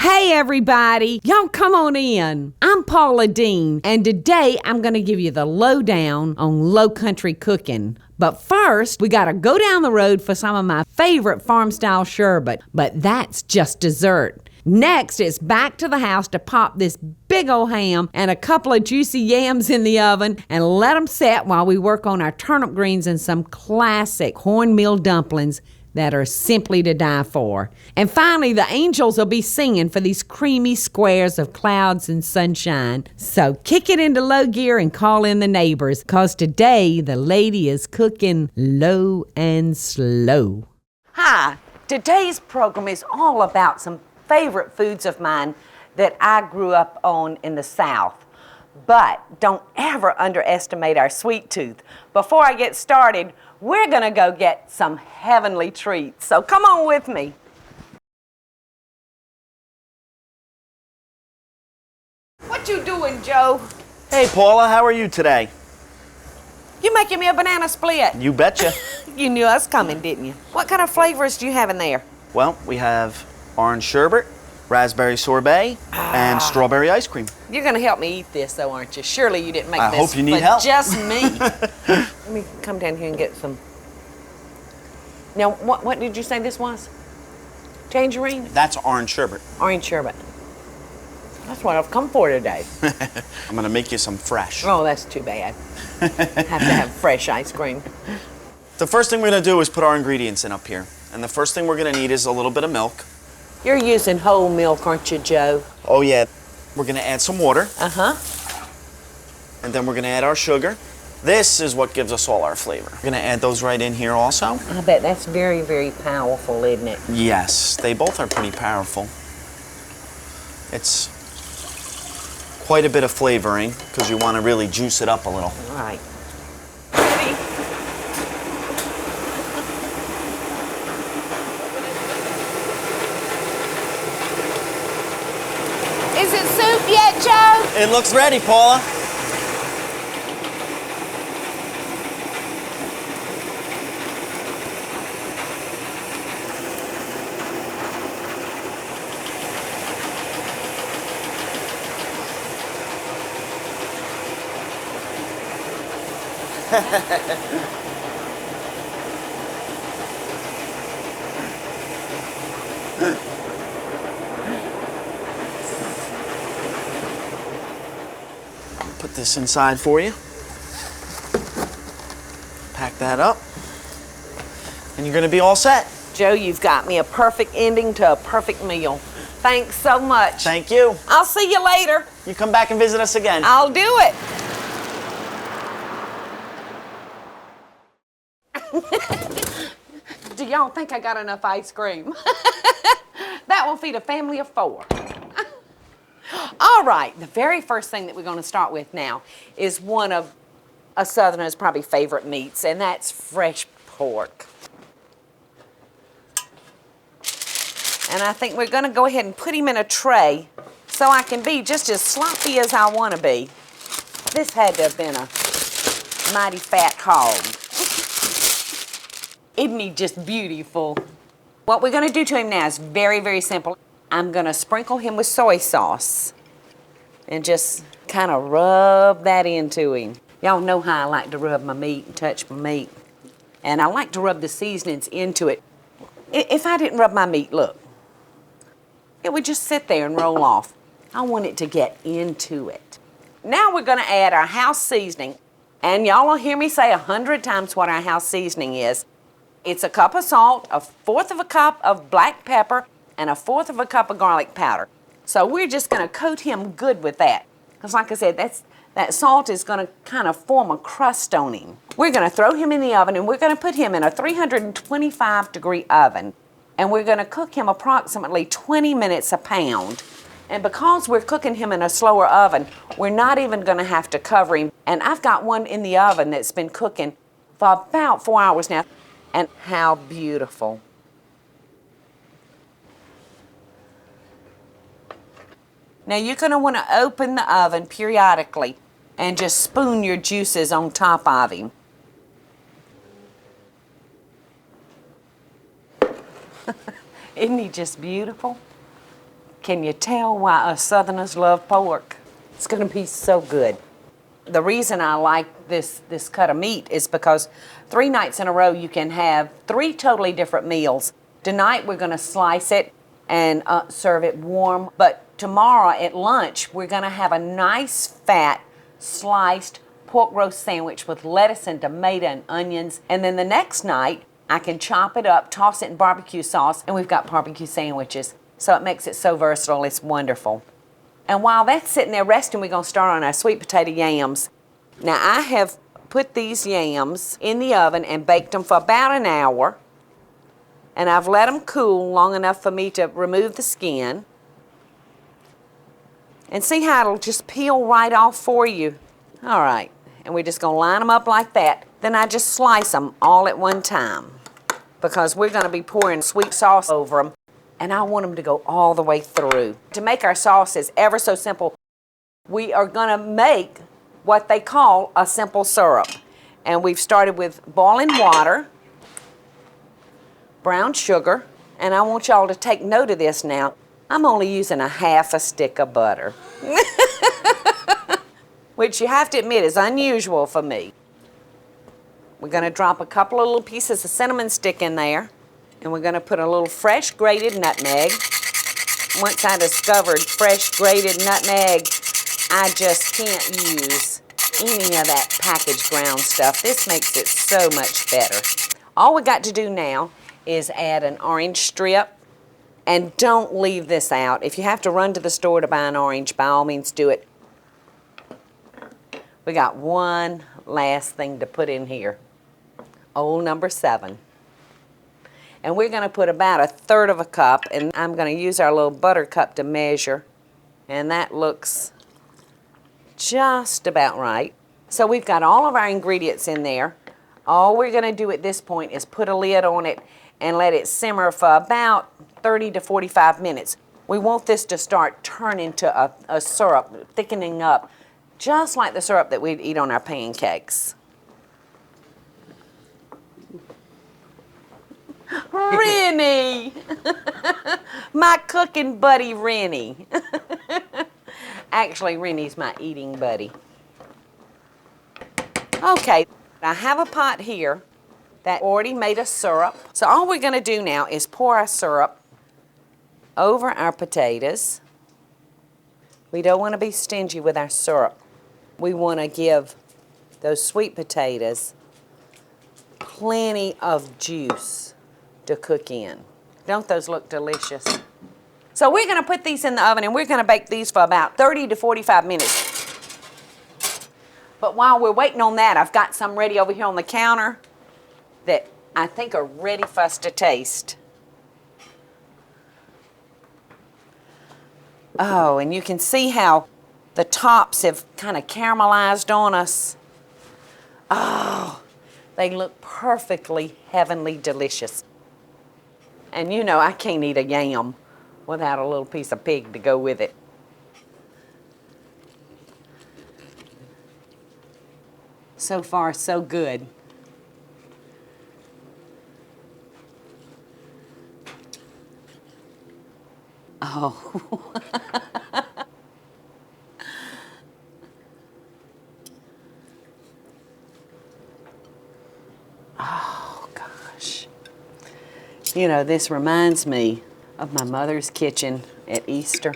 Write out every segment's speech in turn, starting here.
Hey everybody, y'all come on in. I'm Paula Deen, and today I'm going to give you the lowdown on low country cooking. But first, we got to go down the road for some of my favorite farm-style sherbet, but that's just dessert. Next, it's back to the house to pop this big old ham and a couple of juicy yams in the oven and let them set while we work on our turnip greens and some classic cornmeal dumplings that are simply to die for. And finally, the angels will be singing for these creamy squares of clouds and sunshine. So kick it into low gear and call in the neighbors, because today the lady is cooking low and slow. Hi, today's program is all about some favorite foods of mine that I grew up on in the South. But don't ever underestimate our sweet tooth. Before I get started, we're gonna go get some heavenly treats. So come on with me. What you doing, Joe? Hey, Paula, how are you today? You making me a banana split. You betcha. You knew I was coming, didn't you? What kind of flavors do you have in there? Well, we have orange sherbet, raspberry sorbet, and strawberry ice cream. You're gonna help me eat this, though, aren't you? Surely you didn't make this. I hope you need for help. Just me. Let me come down here and get some. Now, what did you say this was? Tangerine? That's orange sherbet. Orange sherbet. That's what I've come for today. I'm gonna make you some fresh. Oh, that's too bad. Have to have fresh ice cream. The first thing we're gonna do is put our ingredients in up here. And the first thing we're gonna need is a little bit of milk. You're using whole milk, aren't you, Joe? Oh yeah. We're gonna add some water. Uh-huh. And then we're gonna add our sugar. This is what gives us all our flavor. We're gonna add those right in here also. I bet that's very, very powerful, isn't it? Yes, they both are pretty powerful. It's quite a bit of flavoring because you want to really juice it up a little. All right. Ready? Is it soup yet, Joe? It looks ready, Paula. Put this inside for you. Pack that up. And you're gonna be all set. Joe, you've got me a perfect ending to a perfect meal. Thanks so much. Thank you. I'll see you later. You come back and visit us again. I'll do it. Do y'all think I got enough ice cream? That will feed a family of 4. All right, the very first thing that we're going to start with now is one of a Southerner's probably favorite meats, and that's fresh pork. And I think we're going to go ahead and put him in a tray so I can be just as sloppy as I want to be. This had to have been a mighty fat hog. Isn't he just beautiful? What we're going to do to him now is very, very simple. I'm going to sprinkle him with soy sauce and just kind of rub that into him. Y'all know how I like to rub my meat and touch my meat. And I like to rub the seasonings into it. If I didn't rub my meat, look, it would just sit there and roll off. I want it to get into it. Now we're going to add our house seasoning. And y'all will hear me say 100 times what our house seasoning is. It's a cup of salt, 1/4 of a cup of black pepper, and 1/4 of a cup of garlic powder. So we're just going to coat him good with that. Because like I said, that salt is going to kind of form a crust on him. We're going to throw him in the oven, and we're going to put him in a 325-degree oven. And we're going to cook him approximately 20 minutes a pound. And because we're cooking him in a slower oven, we're not even going to have to cover him. And I've got one in the oven that's been cooking for about 4 hours now. And how beautiful. Now you're going to want to open the oven periodically and just spoon your juices on top of him. Isn't he just beautiful? Can you tell why us Southerners love pork? It's gonna be so good. The reason I like this cut of meat is because 3 nights in a row you can have 3 totally different meals. Tonight we're gonna slice it and serve it warm, but tomorrow at lunch we're gonna have a nice fat sliced pork roast sandwich with lettuce and tomato and onions, and then the next night I can chop it up, toss it in barbecue sauce, and we've got barbecue sandwiches. So it makes it so versatile, it's wonderful. And while that's sitting there resting, we're gonna start on our sweet potato yams. Now I have put these yams in the oven and baked them for about an hour, and I've let them cool long enough for me to remove the skin. And see how it'll just peel right off for you. All right, and we're just gonna line them up like that. Then I just slice them all at one time because we're gonna be pouring sweet sauce over them, and I want them to go all the way through. To make our sauce is ever so simple. We are gonna make what they call a simple syrup. And we've started with boiling water, brown sugar, and I want y'all to take note of this now. I'm only using a half a stick of butter, which you have to admit is unusual for me. We're gonna drop a couple of little pieces of cinnamon stick in there, and we're gonna put a little fresh grated nutmeg. Once I discovered fresh grated nutmeg, I just can't use any of that packaged ground stuff. This makes it so much better. All we got to do now is add an orange strip, and don't leave this out. If you have to run to the store to buy an orange, by all means do it. We got one last thing to put in here. Old number 7. And we're gonna put about 1/3 of a cup, and I'm gonna use our little butter cup to measure, and that looks just about right. So we've got all of our ingredients in there. All we're gonna do at this point is put a lid on it and let it simmer for about 30 to 45 minutes. We want this to start turning to a syrup, thickening up, just like the syrup that we'd eat on our pancakes. Rennie! My cooking buddy, Rennie. Actually, Rennie's my eating buddy. Okay, I have a pot here that already made a syrup. So all we're gonna do now is pour our syrup over our potatoes. We don't wanna be stingy with our syrup. We wanna give those sweet potatoes plenty of juice to cook in. Don't those look delicious? So we're gonna put these in the oven and we're gonna bake these for about 30 to 45 minutes. But while we're waiting on that, I've got some ready over here on the counter that I think are ready for us to taste. Oh, and you can see how the tops have kind of caramelized on us. Oh, they look perfectly heavenly delicious. And you know I can't eat a yam without a little piece of pig to go with it. So far, so good. Oh. Oh, gosh. You know, this reminds me of my mother's kitchen at Easter.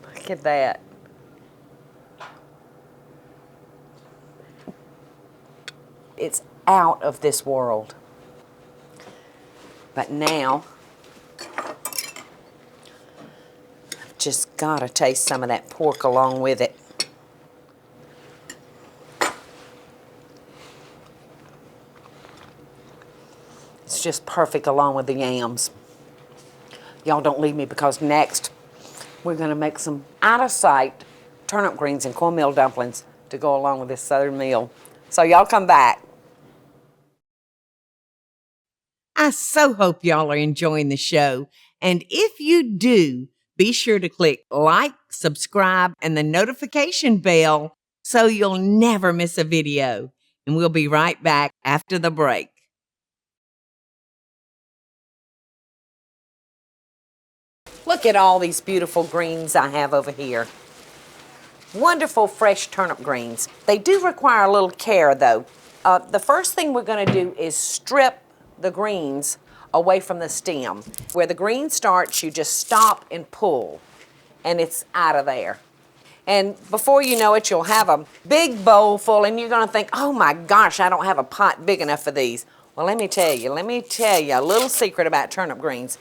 Look at that. It's out of this world. But now, I've just got to taste some of that pork along with it. It's just perfect along with the yams. Y'all don't leave me, because next we're going to make some out-of-sight turnip greens and cornmeal dumplings to go along with this southern meal. So y'all come back. I so hope y'all are enjoying the show. And if you do, be sure to click like, subscribe, and the notification bell so you'll never miss a video. And we'll be right back after the break. Look at all these beautiful greens I have over here. Wonderful fresh turnip greens. They do require a little care though. The first thing we're going to do is strip the greens away from the stem. Where the green starts, you just stop and pull, and it's out of there. And before you know it, you'll have a big bowl full, and you're going to think, oh my gosh, I don't have a pot big enough for these. Well, let me tell you a little secret about turnip greens.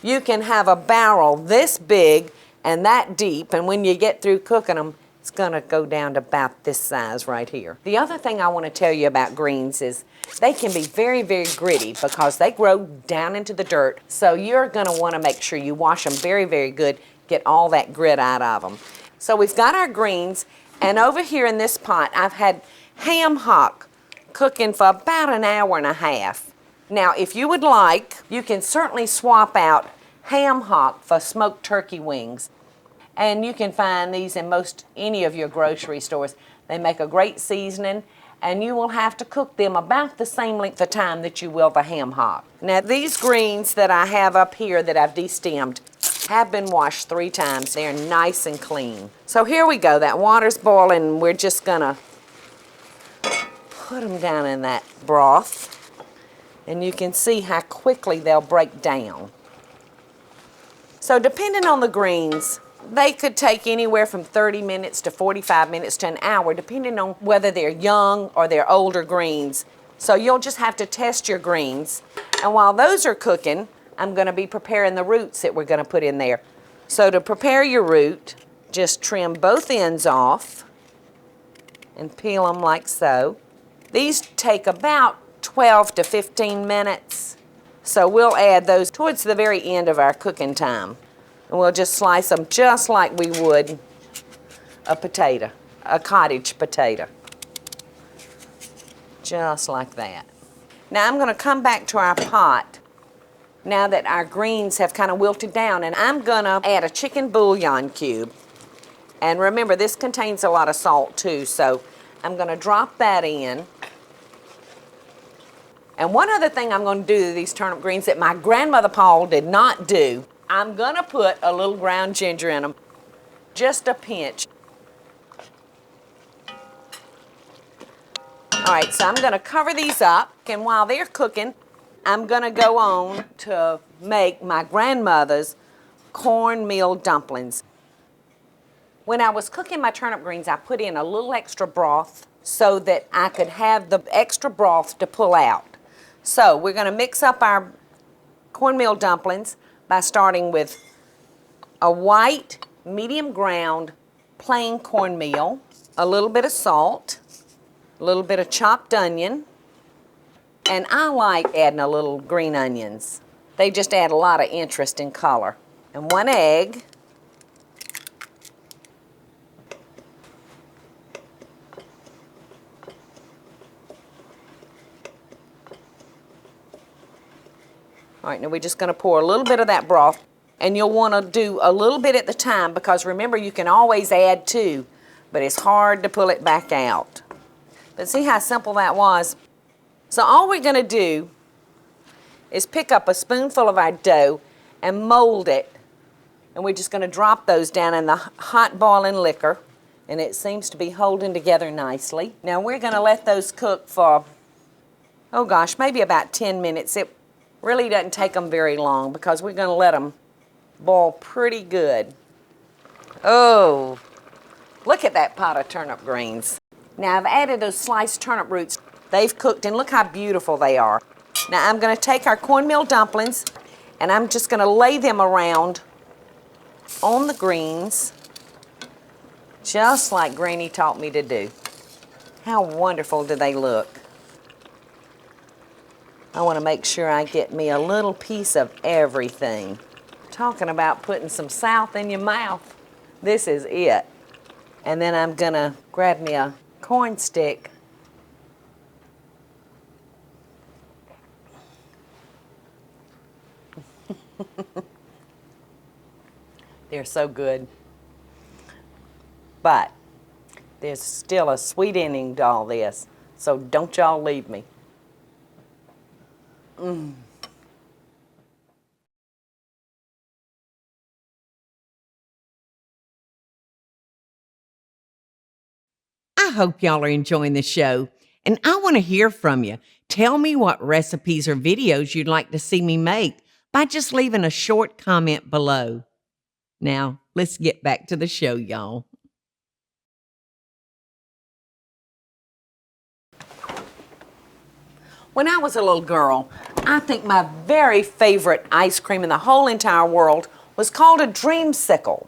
You can have a barrel this big and that deep, and when you get through cooking them, it's going to go down to about this size right here. The other thing I want to tell you about greens is they can be very, very gritty because they grow down into the dirt. So you're going to want to make sure you wash them very, very good, get all that grit out of them. So we've got our greens, and over here in this pot, I've had ham hock cooking for about an hour and a half. Now, if you would like, you can certainly swap out ham hock for smoked turkey wings. And you can find these in any of your grocery stores. They make a great seasoning, and you will have to cook them about the same length of time that you will the ham hock. Now, these greens that I have up here that I've destemmed have been washed 3 times. They're nice and clean. So here we go. That water's boiling, and we're just gonna put them down in that broth. And you can see how quickly they'll break down. So depending on the greens, they could take anywhere from 30 minutes to 45 minutes to an hour, depending on whether they're young or they're older greens. So you'll just have to test your greens. And while those are cooking, I'm going to be preparing the roots that we're going to put in there. So to prepare your root, just trim both ends off and peel them like so. These take about 12 to 15 minutes. So we'll add those towards the very end of our cooking time. And we'll just slice them just like we would a potato, a cottage potato. Just like that. Now I'm going to come back to our pot now that our greens have kind of wilted down, and I'm going to add a chicken bouillon cube. And remember, this contains a lot of salt too, so I'm going to drop that in. And one other thing I'm going to do to these turnip greens that my grandmother Paula did not do, I'm going to put a little ground ginger in them, just a pinch. All right, so I'm going to cover these up, and while they're cooking, I'm going to go on to make my grandmother's cornmeal dumplings. When I was cooking my turnip greens, I put in a little extra broth so that I could have the extra broth to pull out. So we're going to mix up our cornmeal dumplings by starting with a white, medium ground, plain cornmeal, a little bit of salt, a little bit of chopped onion, and I like adding a little green onions. They just add a lot of interest in color. And 1 egg. All right, now we're just going to pour a little bit of that broth, and you'll want to do a little bit at the time because remember, you can always add 2, but it's hard to pull it back out. But see how simple that was? So all we're going to do is pick up a spoonful of our dough and mold it, and we're just going to drop those down in the hot boiling liquor, and it seems to be holding together nicely. Now we're going to let those cook for, oh gosh, maybe about 10 minutes. It really doesn't take them very long because we're going to let them boil pretty good. Oh, look at that pot of turnip greens. Now I've added those sliced turnip roots. They've cooked, and look how beautiful they are. Now I'm going to take our cornmeal dumplings, and I'm just going to lay them around on the greens, just like Granny taught me to do. How wonderful do they look? I want to make sure I get me a little piece of everything. Talking about putting some South in your mouth, this is it. And then I'm going to grab me a corn stick. They're so good. But there's still a sweet ending to all this, so don't y'all leave me. hope y'all are enjoying the show, and I want to hear from you. Tell me what recipes or videos you'd like to see me make by just leaving a short comment below. Now, let's get back to the show, y'all. When I was a little girl, I think my very favorite ice cream in the whole entire world was called a dreamsicle.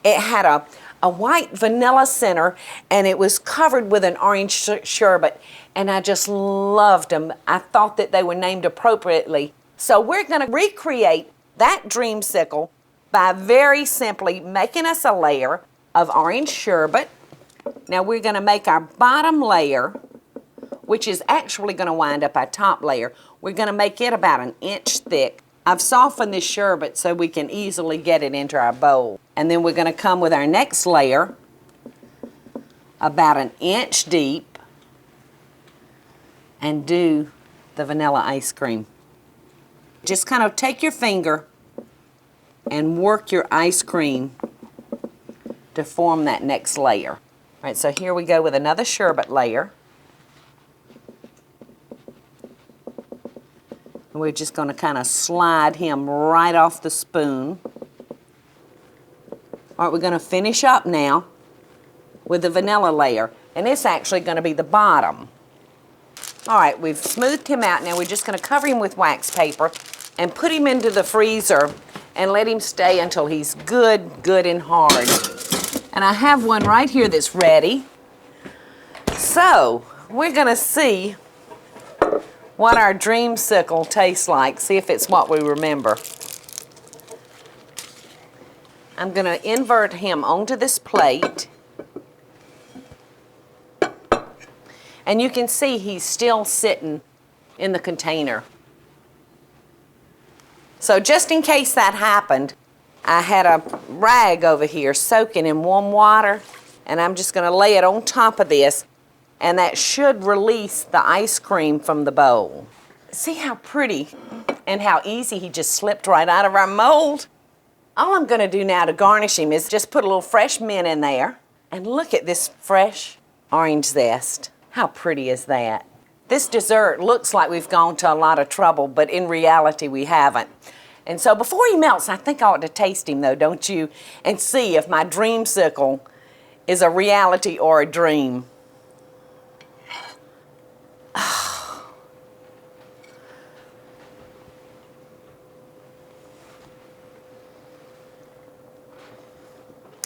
It had a white vanilla center, and it was covered with an orange sherbet, and I just loved them. I thought that they were named appropriately. So we're going to recreate that dreamsicle by very simply making us a layer of orange sherbet. Now we're going to make our bottom layer, which is actually going to wind up our top layer. We're going to make it about an inch thick. I've softened this sherbet so we can easily get it into our bowl. And then we're going to come with our next layer, about an inch deep, and do the vanilla ice cream. Just kind of take your finger and work your ice cream to form that next layer. All right, so here we go with another sherbet layer. We're just going to kind of slide him right off the spoon. All right, we're going to finish up now with the vanilla layer, and it's actually going to be the bottom. All right, we've smoothed him out. Now we're just going to cover him with wax paper and put him into the freezer and let him stay until he's good and hard. And I have one right here that's ready. So we're going to see what our dreamsicle tastes like, see if it's what we remember. I'm going to invert him onto this plate. And you can see he's still sitting in the container. So just in case that happened, I had a rag over here soaking in warm water, and I'm just going to lay it on top of this, and that should release the ice cream from the bowl. See how pretty and how easy he just slipped right out of our mold? All I'm going to do now to garnish him is just put a little fresh mint in there. And look at this fresh orange zest. How pretty is that? This dessert looks like we've gone to a lot of trouble, but in reality we haven't. And so before he melts, I think I ought to taste him though, don't you? And see if my dreamsicle is a reality or a dream.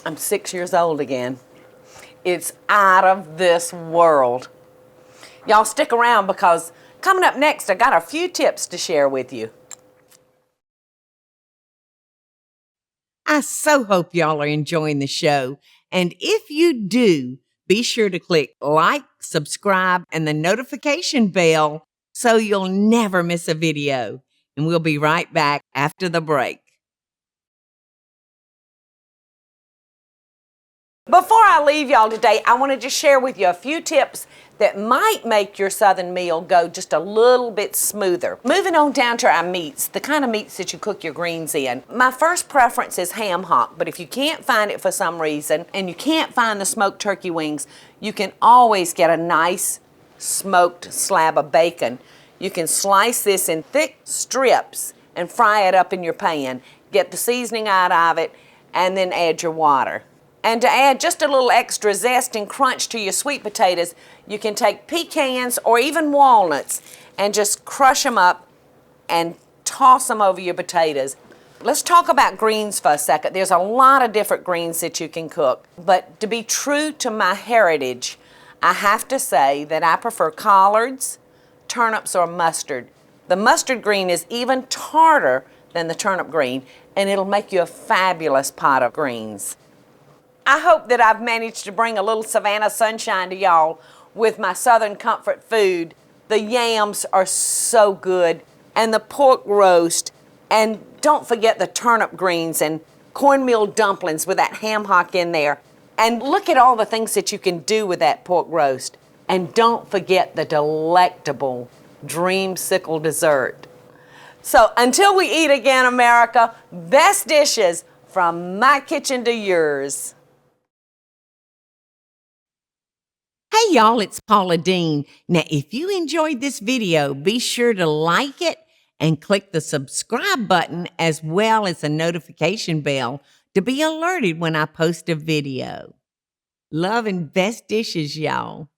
I'm 6 years old again. It's out of this world. Y'all stick around because coming up next, I got a few tips to share with you. I so hope y'all are enjoying the show. And if you do, be sure to click like, subscribe, and the notification bell so you'll never miss a video. And we'll be right back after the break. Before I leave y'all today, I want to just share with you a few tips that might make your Southern meal go just a little bit smoother. Moving on down to our meats, the kind of meats that you cook your greens in. My first preference is ham hock, but if you can't find it for some reason and you can't find the smoked turkey wings, you can always get a nice smoked slab of bacon. You can slice this in thick strips and fry it up in your pan. Get the seasoning out of it and then add your water. And to add just a little extra zest and crunch to your sweet potatoes, you can take pecans or even walnuts and just crush them up and toss them over your potatoes. Let's talk about greens for a second. There's a lot of different greens that you can cook, but to be true to my heritage, I have to say that I prefer collards, turnips, or mustard. The mustard green is even tartar than the turnip green, and it'll make you a fabulous pot of greens. I hope that I've managed to bring a little Savannah sunshine to y'all with my Southern comfort food. The yams are so good, and the pork roast, and don't forget the turnip greens and cornmeal dumplings with that ham hock in there. And look at all the things that you can do with that pork roast. And don't forget the delectable dreamsicle dessert. So until we eat again, America, best dishes from my kitchen to yours. Hey y'all, it's Paula Deen. Now, if you enjoyed this video, be sure to like it and click the subscribe button as well as the notification bell to be alerted when I post a video. Love and best dishes, y'all.